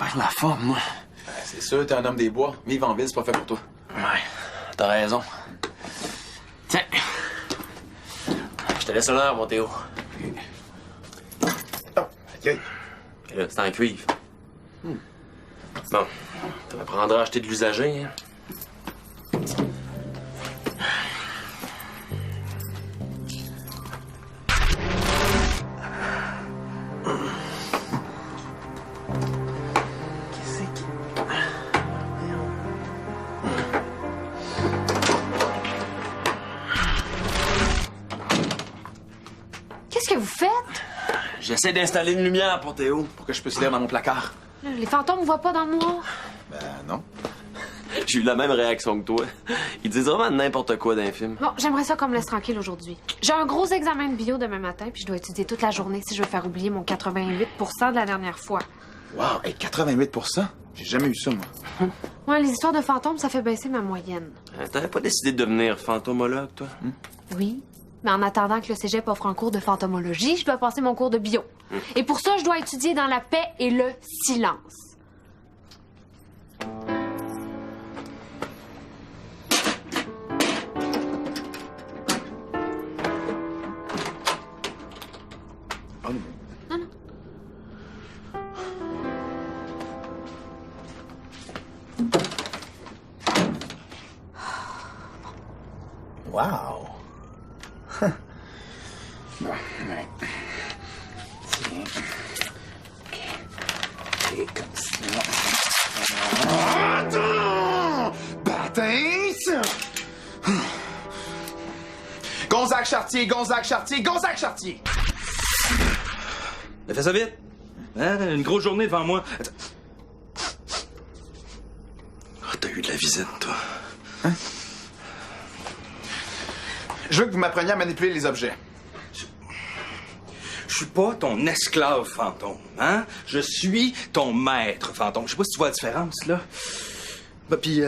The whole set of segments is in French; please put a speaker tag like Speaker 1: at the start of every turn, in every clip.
Speaker 1: perds la forme, moi.
Speaker 2: C'est sûr, t'es un homme des bois. Vivre en ville, c'est pas fait pour toi.
Speaker 1: Ouais, t'as raison. Tiens. Je te laisse l'heure, mon Théo.
Speaker 2: Oh, ok.
Speaker 1: Et là, c'est en cuivre. Bon, tu apprendras à acheter de l'usager, hein.
Speaker 3: Qu'est-ce que vous faites?
Speaker 1: J'essaie d'installer une lumière pour Théo.
Speaker 2: Pour que je puisse lire dans mon placard.
Speaker 3: Les fantômes ne voient pas dans le noir.
Speaker 2: Ben non.
Speaker 1: J'ai eu la même réaction que toi. Ils disent vraiment n'importe quoi dans les films.
Speaker 3: Bon, j'aimerais ça qu'on me laisse tranquille aujourd'hui. J'ai un gros examen de bio demain matin, puis je dois étudier toute la journée si je veux faire oublier mon 88 de la dernière fois.
Speaker 2: Wow, hey, 88 %? J'ai jamais eu ça, moi.
Speaker 3: Ouais, les histoires de fantômes, ça fait baisser ma moyenne.
Speaker 1: T'avais pas décidé de devenir fantomologue, toi?
Speaker 3: Oui, mais en attendant que le cégep offre un cours de fantomologie, je dois passer mon cours de bio. Et pour ça, je dois étudier dans la paix et le silence.
Speaker 2: Oh,
Speaker 3: Non, non.
Speaker 2: wow. Bon, ouais. Tiens. OK. Et comme ça. Attends! Baptiste! Gonzague Chartier, Gonzague Chartier, Gonzague Chartier!
Speaker 4: Mais fais ça vite. Hein? Une grosse journée devant moi. Attends. Oh, t'as eu de la visite, toi.
Speaker 2: Hein? Je veux que vous m'appreniez à manipuler les objets.
Speaker 4: Je suis pas ton esclave fantôme, hein? Je suis ton maître fantôme. Je sais pas si tu vois la différence, là. Bah, pis,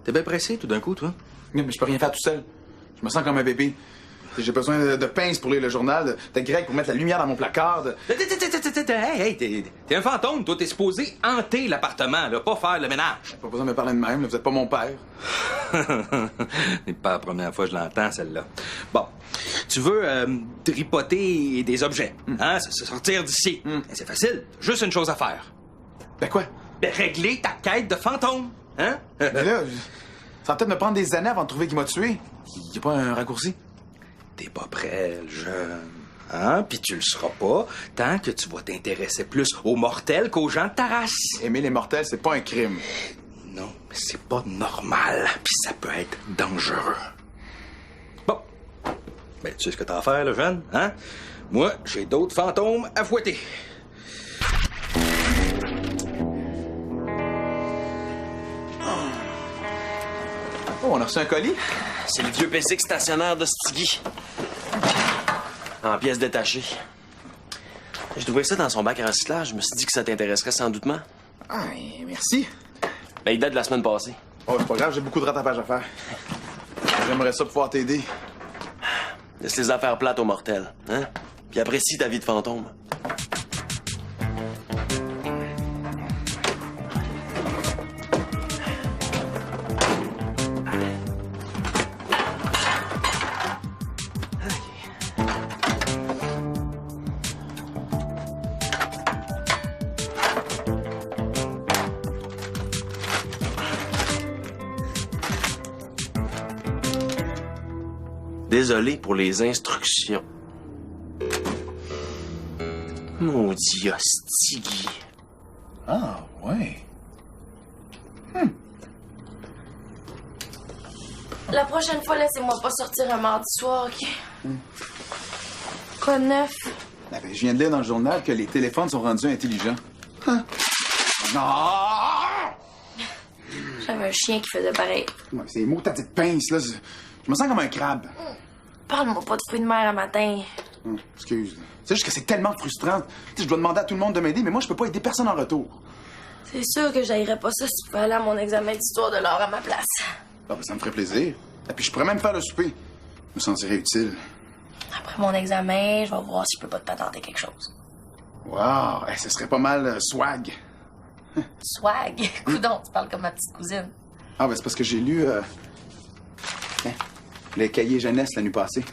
Speaker 4: t'es bien pressé tout d'un coup, toi?
Speaker 2: Mais je peux rien faire tout seul. Je me sens comme un bébé. J'ai besoin de pinces pour lire le journal, de Greg pour mettre la lumière dans mon placard.
Speaker 4: Hey, t'es un fantôme, toi. T'es supposé hanter l'appartement, là, pas faire le ménage.
Speaker 2: Pas besoin de me parler de même, là, vous êtes pas mon père.
Speaker 4: C'est pas la première fois que je l'entends, celle-là. Bon, tu veux tripoter des objets, hein? Se sortir d'ici. C'est facile. Juste une chose à faire.
Speaker 2: Ben quoi?
Speaker 4: Ben, régler ta quête de fantôme, hein?
Speaker 2: Mais là, ça va peut-être me prendre des années avant de trouver qui m'a tué. Y a pas un raccourci?
Speaker 4: T'es pas prêt, le jeune. Hein? Puis tu le seras pas tant que tu vas t'intéresser plus aux mortels qu'aux gens de ta race.
Speaker 2: Aimer les mortels, c'est pas un crime.
Speaker 4: Non, mais c'est pas normal. Puis ça peut être dangereux. Bon. Ben, tu sais ce que t'as à faire, le jeune, hein? Moi, j'ai d'autres fantômes à fouetter.
Speaker 2: Oh, on a reçu un colis?
Speaker 1: C'est le vieux PC stationnaire de Stiggy. En pièces détachées. J'ai trouvé ça dans son bac à recyclage. Je me suis dit que ça t'intéresserait sans doutement.
Speaker 2: Ah, merci.
Speaker 1: Ben, il date de la semaine passée.
Speaker 2: Oh, c'est pas grave, j'ai beaucoup de rattrapage à faire. J'aimerais ça pouvoir t'aider.
Speaker 1: Laisse les affaires plates aux mortels, hein? Puis apprécie ta vie de fantôme. Désolé pour les instructions. Maudit hostigui.
Speaker 2: Ah, ouais.
Speaker 5: La prochaine fois, laissez-moi pas sortir un mardi soir, OK? Quoi de neuf?
Speaker 2: Ah, ben, je viens de lire dans le journal que les téléphones sont rendus intelligents. Hein? Non!
Speaker 5: J'avais un chien qui faisait pareil.
Speaker 2: Ouais, c'est les mots, ta petite pince, là. Je me sens comme un crabe.
Speaker 5: Parle-moi pas de fruits de mer à matin.
Speaker 2: Excuse. C'est juste que c'est tellement frustrant. Tu sais, je dois demander à tout le monde de m'aider, mais moi, je peux pas aider personne en retour.
Speaker 5: C'est sûr que j'aillerais pas ça si tu pouvais aller à mon examen d'histoire de l'art à ma place.
Speaker 2: Ah, ben, ça me ferait plaisir. Et puis, je pourrais même faire le souper. Je me sentirais utile.
Speaker 5: Après mon examen, je vais voir si je peux pas te patenter quelque chose.
Speaker 2: Wow, hey, ce serait pas mal swag.
Speaker 5: Swag. Coudon, tu parles comme ma petite cousine.
Speaker 2: Ah, ben c'est parce que j'ai lu les cahiers jeunesse la nuit passée.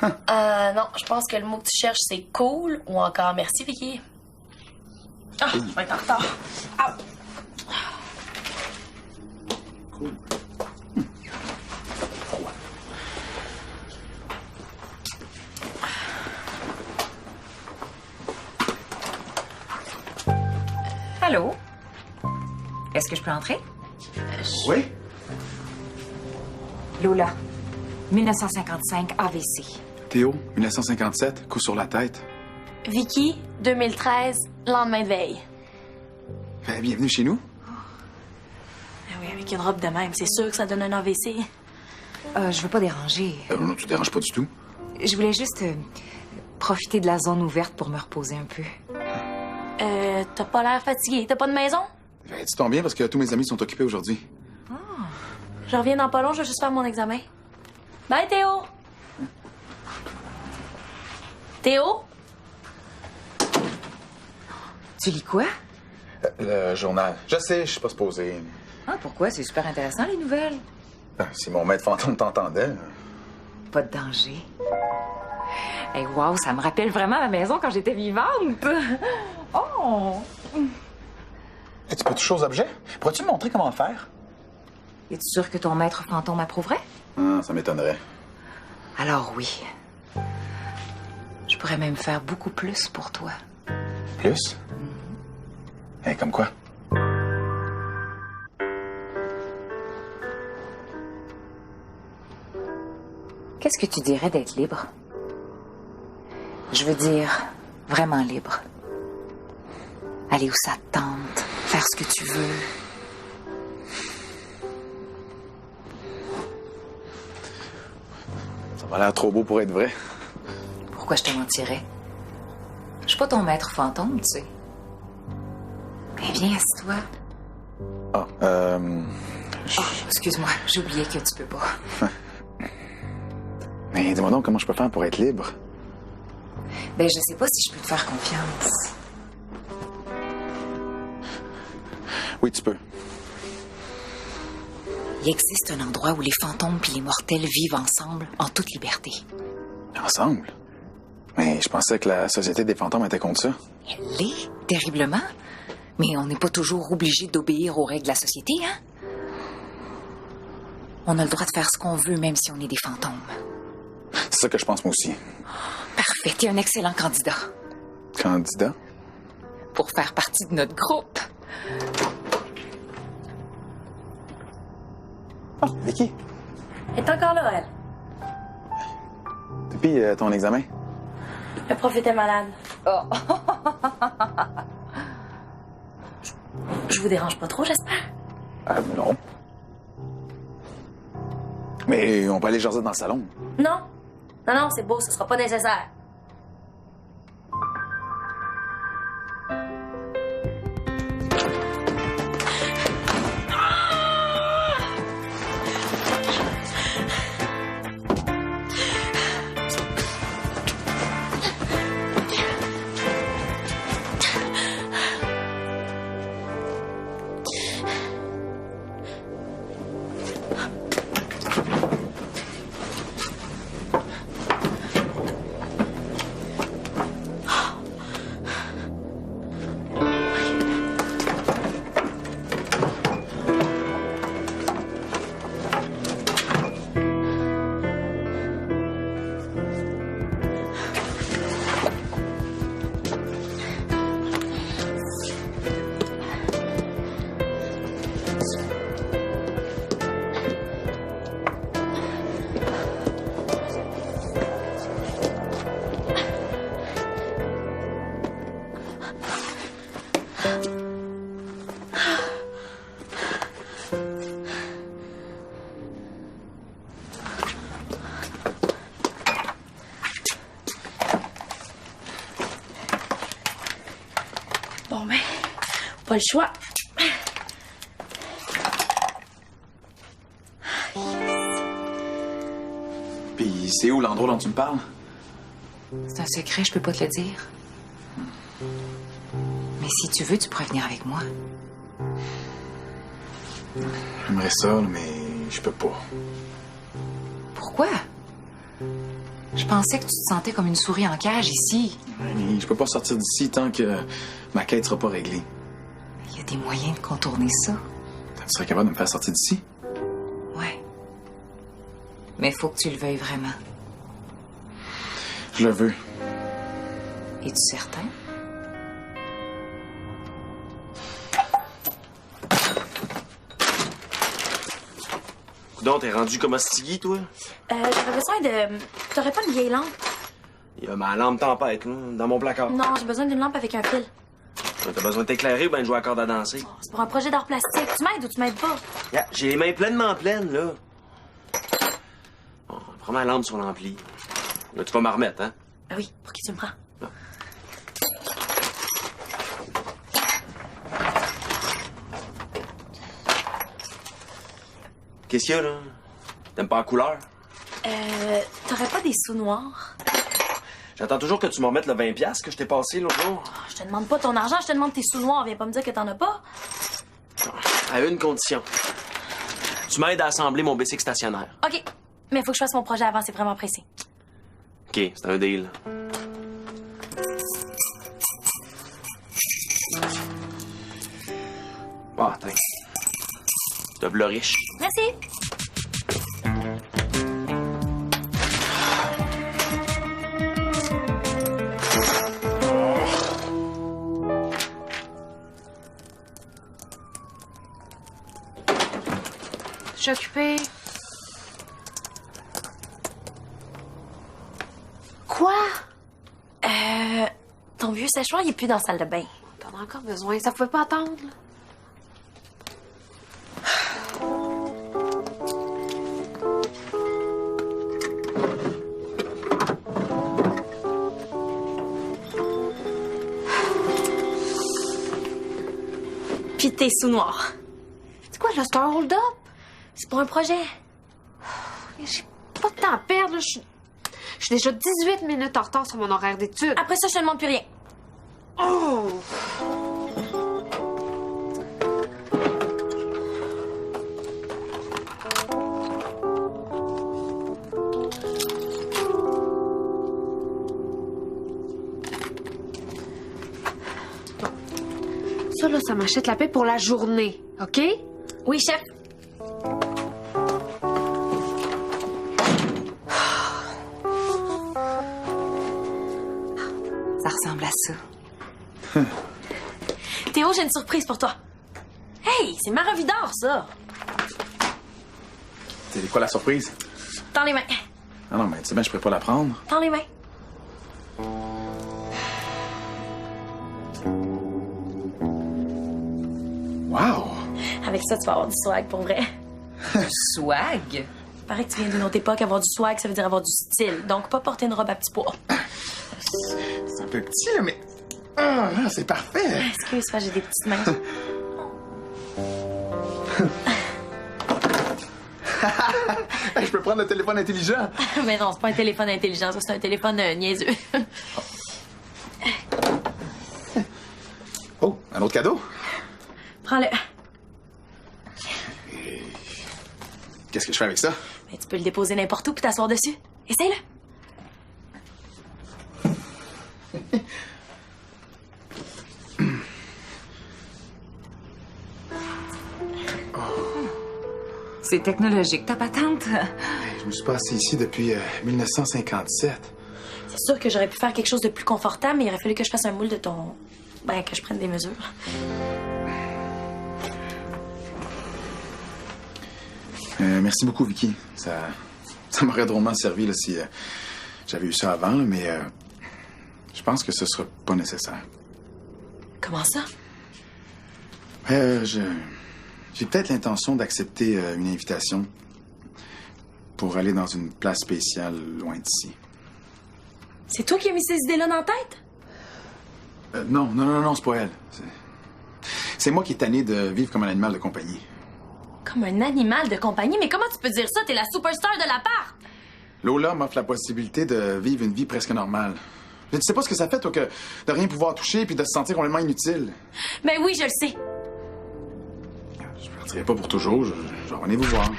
Speaker 5: Non, je pense que le mot que tu cherches, c'est cool ou encore merci, Vicky. Ah, je vais être en retard. Ah.
Speaker 2: Cool.
Speaker 6: Allô? Est-ce que je peux entrer?
Speaker 2: Oui?
Speaker 6: Lola, 1955 AVC.
Speaker 2: Théo, 1957, coup sur la tête.
Speaker 5: Vicky, 2013, lendemain de veille.
Speaker 2: Ben, bienvenue chez nous.
Speaker 5: Ah oui, avec une robe de même, c'est sûr que ça donne un AVC.
Speaker 6: Je veux pas déranger.
Speaker 2: Non, tu déranges pas du tout.
Speaker 6: Je voulais juste profiter de la zone ouverte pour me reposer un peu.
Speaker 5: T'as pas l'air fatigué. T'as pas de maison?
Speaker 2: Ben, tu tombes bien parce que tous mes amis sont occupés aujourd'hui.
Speaker 5: Je reviens dans pas long, je vais juste faire mon examen. Bye, Théo! Théo?
Speaker 6: Tu lis quoi?
Speaker 2: Le journal. Je sais, je suis pas supposé.
Speaker 6: Ah, pourquoi? C'est super intéressant, les nouvelles.
Speaker 2: Si mon maître fantôme t'entendait.
Speaker 6: Pas de danger. Hey, wow, ça me rappelle vraiment ma maison quand j'étais vivante. Oh!
Speaker 2: Et tu peux toucher aux objets? Pourrais-tu me montrer comment faire?
Speaker 6: Es-tu sûr que ton maître fantôme approuverait?
Speaker 2: Ah, ça m'étonnerait.
Speaker 6: Alors oui. Je pourrais même faire beaucoup plus pour toi.
Speaker 2: Plus? Et comme quoi?
Speaker 6: Qu'est-ce que tu dirais d'être libre? Je veux dire, vraiment libre. Aller où ça te tente, faire ce que tu veux.
Speaker 2: Ça m'a l'air trop beau pour être vrai.
Speaker 6: Pourquoi je te mentirais? Je suis pas ton maître fantôme, tu sais. Mais viens, assieds-toi.
Speaker 2: Ah,
Speaker 6: Oh, excuse-moi, j'ai oublié que tu peux pas.
Speaker 2: Mais dis-moi donc comment je peux faire pour être libre.
Speaker 6: Ben, je sais pas si je peux te faire confiance.
Speaker 2: Oui, tu peux.
Speaker 6: Il existe un endroit où les fantômes puis les mortels vivent ensemble en toute liberté.
Speaker 2: Ensemble? Mais je pensais que la Société des fantômes était contre ça.
Speaker 6: Elle l'est, terriblement. Mais on n'est pas toujours obligé d'obéir aux règles de la société, hein? On a le droit de faire ce qu'on veut, même si on est des fantômes.
Speaker 2: C'est ça que je pense moi aussi.
Speaker 6: Parfait, t'es un excellent candidat
Speaker 2: Candidat?
Speaker 6: pour faire partie de notre groupe.
Speaker 2: Oh, Vicky,
Speaker 5: Elle est encore là, elle.
Speaker 2: depuis ton examen?
Speaker 5: Le prof était malade.
Speaker 6: Oh.
Speaker 5: Je vous dérange pas trop, j'espère?
Speaker 2: Non. Mais on peut aller jaser dans le salon.
Speaker 5: Non. Non, c'est beau, ce sera pas nécessaire. Bon, ben, pas le choix.
Speaker 2: Puis c'est où l'endroit dont tu me parles?
Speaker 6: C'est un secret, je peux pas te le dire. Mais si tu veux, tu pourrais venir avec moi.
Speaker 2: J'aimerais ça, mais je peux pas.
Speaker 6: Pourquoi? Je pensais que tu te sentais comme une souris en cage ici.
Speaker 2: Mais je peux pas sortir d'ici tant que ma quête sera pas réglée.
Speaker 6: Il y a des moyens de contourner ça.
Speaker 2: Tu serais capable de me faire sortir d'ici?
Speaker 6: Ouais. Mais faut que tu le veuilles vraiment.
Speaker 2: Je le veux.
Speaker 6: Es-tu certain?
Speaker 1: Donc, t'es rendu comme hostigui, toi?
Speaker 5: J'aurais besoin de... T'aurais pas une vieille lampe?
Speaker 1: Il y a ma lampe tempête, là, dans mon placard.
Speaker 5: Non, j'ai besoin d'une lampe avec un fil.
Speaker 1: T'as besoin de t'éclairer ou ben de jouer à corde à danser?
Speaker 5: C'est pour un projet d'art plastique. Tu m'aides ou tu m'aides pas?
Speaker 1: Yeah, j'ai les mains pleinement pleines, là. Bon, prends ma lampe sur l'ampli. Là, tu vas m'en remettre, hein?
Speaker 5: Ah oui, pour qui tu me prends?
Speaker 1: Qu'est-ce qu'il y a, là? T'aimes pas la couleur?
Speaker 5: T'aurais pas des sous noirs?
Speaker 1: J'attends toujours que tu me remettes le 20$ que je t'ai passé l'autre jour.
Speaker 5: Je te demande pas ton argent, je te demande tes sous noirs. Viens pas me dire que t'en as pas.
Speaker 1: À une condition. Tu m'aides à assembler mon bicycle stationnaire.
Speaker 5: OK. Mais faut que je fasse mon projet avant, c'est vraiment pressé.
Speaker 1: OK, c'est un deal. Ah, attends. Te v'là riche.
Speaker 5: Merci.
Speaker 3: Je suis occupée. Quoi?
Speaker 5: Ton vieux séchoir, il est plus dans la salle de bain.
Speaker 3: T'en as encore besoin. Ça pouvait pas attendre. Là.
Speaker 5: Puis tes sous noirs.
Speaker 3: C'est quoi, là? C'est un hold-up?
Speaker 5: C'est pour un projet.
Speaker 3: J'ai pas de temps à perdre. Là. Je suis déjà 18 minutes en retard sur mon horaire d'études.
Speaker 5: Après ça, je te demande plus rien.
Speaker 3: Oh! Ça, là, ça m'achète la paix pour la journée, OK?
Speaker 5: Oui, chef.
Speaker 6: Ça ressemble à ça.
Speaker 5: Théo, j'ai une surprise pour toi. Hey, c'est ma revue d'or, ça.
Speaker 2: C'est quoi la surprise?
Speaker 5: Tends les mains.
Speaker 2: Ah non, mais tu sais bien, je pourrais pas la prendre.
Speaker 5: Tends les mains.
Speaker 2: Wow!
Speaker 5: Avec ça, tu vas avoir du swag pour vrai.
Speaker 6: Swag?
Speaker 5: Paraît que tu viens d'une autre époque. Avoir du swag, ça veut dire avoir du style. Donc, pas porter une robe à petits pois.
Speaker 2: C'est un peu petit, là, mais... Ah, c'est parfait!
Speaker 5: Excuse-moi, j'ai des petites mains.
Speaker 2: Hey, je peux prendre le téléphone intelligent?
Speaker 5: Mais non, c'est pas un téléphone intelligent, ça, c'est un téléphone niaiseux.
Speaker 2: Oh, un autre cadeau?
Speaker 5: Prends-le.
Speaker 2: Qu'est-ce que je fais avec ça?
Speaker 5: Mais tu peux le déposer n'importe où puis t'asseoir dessus. Essaye-le.
Speaker 6: C'est technologique, ta patente.
Speaker 2: Je me suis pas assis ici depuis 1957.
Speaker 5: C'est sûr que j'aurais pu faire quelque chose de plus confortable, mais il aurait fallu que je fasse un moule de ton... Ben, que je prenne des mesures.
Speaker 2: Merci beaucoup, Vicky. Ça m'aurait drôlement servi là, si j'avais eu ça avant, là, mais je pense que ce sera pas nécessaire.
Speaker 5: Comment ça?
Speaker 2: J'ai peut-être l'intention d'accepter une invitation pour aller dans une place spéciale loin d'ici.
Speaker 5: C'est toi qui as mis ces idées-là dans la tête?
Speaker 2: Non, c'est pas elle. C'est moi qui est tanné de vivre comme un animal de compagnie.
Speaker 5: Comme un animal de compagnie? Mais comment tu peux dire ça? T'es la superstar de l'appart!
Speaker 2: Lola m'offre la possibilité de vivre une vie presque normale. Mais tu sais pas ce que ça fait, toi, que de rien pouvoir toucher puis de se sentir complètement inutile.
Speaker 5: Ben oui, je le sais.
Speaker 2: Je partirai pas pour toujours. Je revenais vous voir.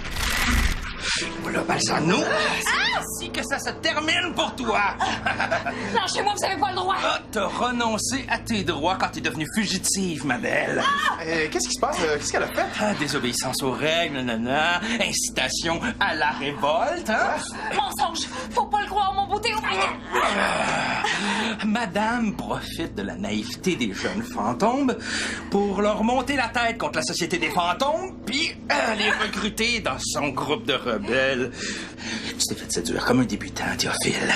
Speaker 4: Voilà, Balsano, c'est ici que ça se termine pour toi.
Speaker 5: Lâchez-moi, vous avez pas le droit!
Speaker 4: T'as renoncé à tes droits quand t'es devenue fugitive, ma belle.
Speaker 2: Qu'est-ce qui se passe? Qu'est-ce qu'elle a fait?
Speaker 4: Désobéissance aux règles, nanana, incitation à la révolte, hein?
Speaker 5: Mensonge! Faut pas le croire, mon beau Théo!
Speaker 4: Madame profite de la naïveté des jeunes fantômes pour leur monter la tête contre la société des fantômes, puis les recruter dans son groupe de rebelles. Tu t'es fait séduire comme un débutant, Théophile.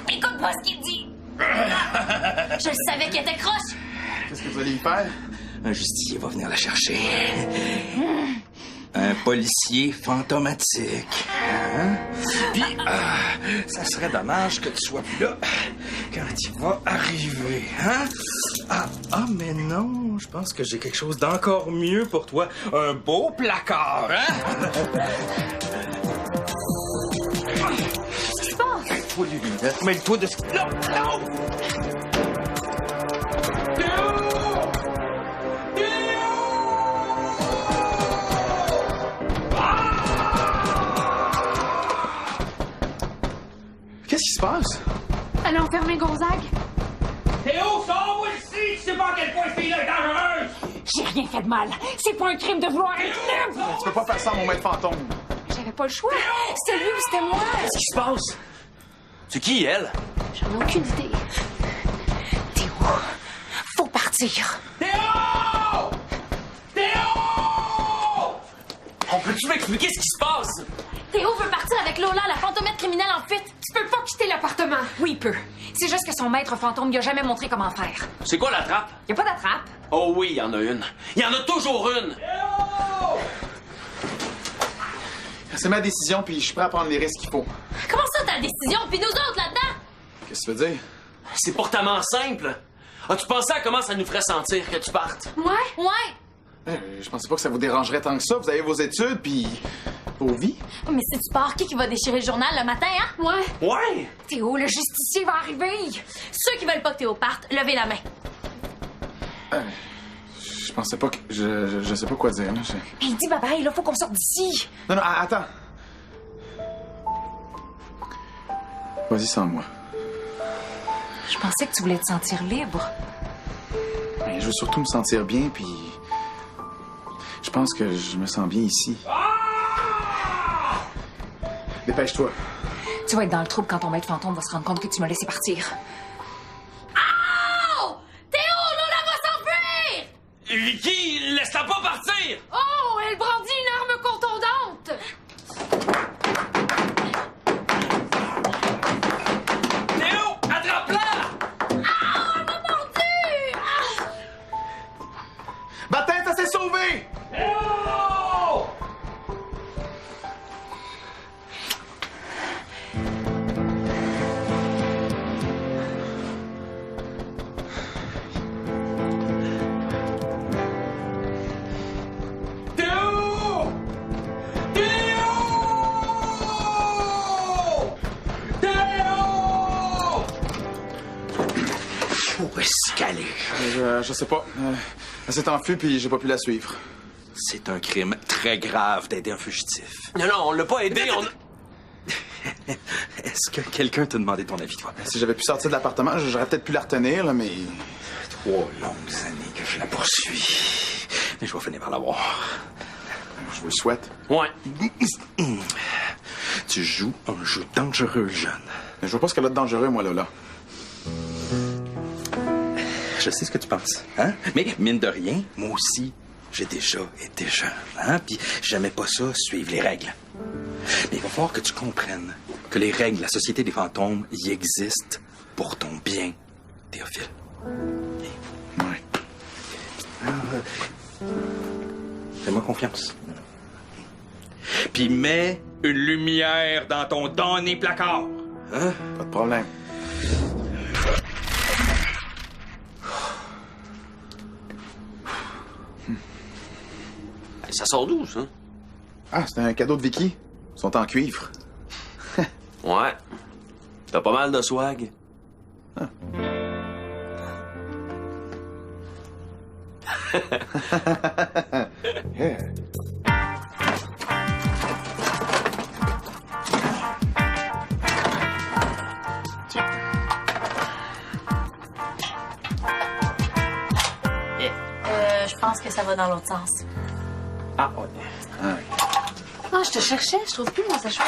Speaker 5: Écoute pas ce qu'il dit! Je le savais qu'il était croche!
Speaker 2: Qu'est-ce que vous allez y faire?
Speaker 4: Un justicier va venir la chercher. Un policier fantomatique. Hein? Puis, ça serait dommage que tu sois plus là quand il va arriver. Hein? Mais non, je pense que j'ai quelque chose d'encore mieux pour toi. Un beau placard, hein?
Speaker 3: Qu'est-ce qui se passe?
Speaker 4: Mets-toi les lunettes, mets-toi de... Non, non!
Speaker 2: Qu'est-ce qui se passe?
Speaker 3: Allez enfermer Gonzague.
Speaker 4: Théo, sors-moi ici! Tu sais pas à quel point cette fille-là est dangereuse!
Speaker 5: J'ai rien fait de mal. C'est pas un crime de vouloir être libre!
Speaker 2: Tu peux pas faire ça à mon maître fantôme.
Speaker 3: J'avais pas le choix. C'était lui ou c'était moi.
Speaker 1: Qu'est-ce qui se passe? C'est qui, elle?
Speaker 3: J'en ai aucune idée.
Speaker 6: Théo, faut partir.
Speaker 1: Théo! Théo! On peut-tu m'expliquer ce qui se passe?
Speaker 5: Théo veut partir avec Lola, la fantomètre criminelle en fuite.
Speaker 3: Tu peux pas quitter l'appartement.
Speaker 6: Oui, il peut. C'est juste que son maître fantôme lui a jamais montré comment faire.
Speaker 1: C'est quoi la trappe?
Speaker 6: Y a pas d'attrape.
Speaker 1: Oh oui, il y en a une. Il y en a toujours une!
Speaker 2: C'est ma décision, puis je suis prêt à prendre les risques qu'il faut.
Speaker 5: Comment ça, ta décision? Puis nous autres, là-dedans?
Speaker 2: Qu'est-ce que tu veux dire?
Speaker 1: C'est pourtant simple. As-tu pensé à comment ça nous ferait sentir que tu partes?
Speaker 3: Ouais?
Speaker 5: Ouais.
Speaker 2: Je pensais pas que ça vous dérangerait tant que ça. Vous avez vos études, puis vos vies.
Speaker 5: Mais si tu pars, qui va déchirer le journal le matin, hein?
Speaker 3: Ouais.
Speaker 1: Ouais!
Speaker 6: Théo, le justicier va arriver.
Speaker 5: Ceux qui veulent pas que Théo parte, levez la main.
Speaker 2: Je pensais pas que... Je sais pas quoi dire, là.
Speaker 6: Il dit bye-bye, là, faut qu'on sorte d'ici.
Speaker 2: Non, attends. Vas-y sans moi.
Speaker 6: Je pensais que tu voulais te sentir libre.
Speaker 2: Je veux surtout me sentir bien, puis... Je pense que je me sens bien ici. Dépêche-toi.
Speaker 6: Tu vas être dans le trouble quand ton maître fantôme va se rendre compte que tu m'as laissé partir.
Speaker 5: Oh! Théo, Lola va s'enfuir!
Speaker 1: Vicky, laisse-la pas partir!
Speaker 3: Oh, elle brandit une arme contondante.
Speaker 1: Théo, attrape-la!
Speaker 5: Ah, elle m'a mordu!
Speaker 2: Baptiste, ça s'est sauvé!
Speaker 1: Théo! Théo! Théo! Théo!
Speaker 4: Où est-ce qu'elle est?
Speaker 2: Je sais pas. Elle s'est enfuie, puis j'ai pas pu la suivre.
Speaker 4: C'est un crime très grave d'aider un fugitif.
Speaker 1: Non, on l'a pas aidé, on...
Speaker 4: Est-ce que quelqu'un t'a demandé ton avis, toi?
Speaker 2: Si j'avais pu sortir de l'appartement, j'aurais peut-être pu la retenir, là, mais...
Speaker 4: 3 longues années que je la poursuis. Mais je vais finir par l'avoir.
Speaker 2: Je vous le souhaite.
Speaker 1: Ouais.
Speaker 4: Tu joues un jeu dangereux, jeune.
Speaker 2: Mais je vois pas ce qu'elle a de dangereux, moi, Lola.
Speaker 4: Je sais ce que tu penses, hein? Mais mine de rien, moi aussi, j'ai déjà été jeune, hein? Puis j'aimais pas ça, suivre les règles. Mais il va falloir que tu comprennes que les règles de la Société des fantômes y existent pour ton bien, Théophile.
Speaker 2: Ouais.
Speaker 4: Fais-moi confiance. Puis mets une lumière dans ton damné placard, hein?
Speaker 2: Pas de problème.
Speaker 1: Ça sort d'où, ça?
Speaker 2: Ah, c'était un cadeau de Vicky. Ils sont en cuivre.
Speaker 1: Ouais. T'as pas mal de swag.
Speaker 2: Yeah.
Speaker 5: je pense que ça va dans l'autre sens.
Speaker 1: Ah, ouais.
Speaker 3: Ah, je te cherchais, je trouve plus mon sèche-cheveux.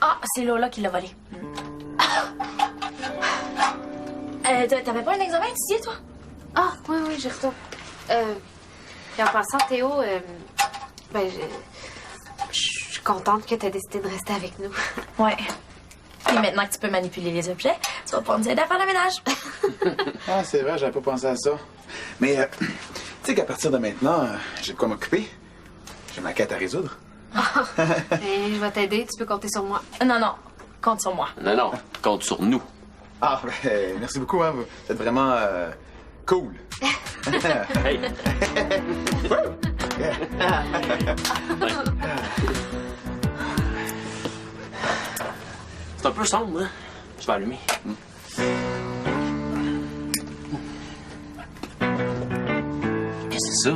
Speaker 5: Ah, c'est Lola qui l'a volé. T'avais pas un examen étudié, toi?
Speaker 3: Ah, oui, j'y retourne. Puis en passant, Théo, ben, je suis contente que tu aies décidé de rester avec nous.
Speaker 5: Ouais. Puis maintenant que tu peux manipuler les objets, tu vas pouvoir nous aider à faire le ménage.
Speaker 2: Ah, c'est vrai, j'avais pas pensé à ça. Mais, tu sais qu'à partir de maintenant, j'ai de quoi m'occuper. J'ai ma quête à résoudre.
Speaker 3: Et je vais t'aider, tu peux compter sur moi.
Speaker 5: Non, compte sur moi.
Speaker 1: Non, compte sur nous.
Speaker 2: Ah, ben, merci beaucoup, hein. Vous êtes vraiment cool.
Speaker 1: Hey! C'est un peu sombre, hein? Je vais allumer. Qu'est-ce que c'est ça?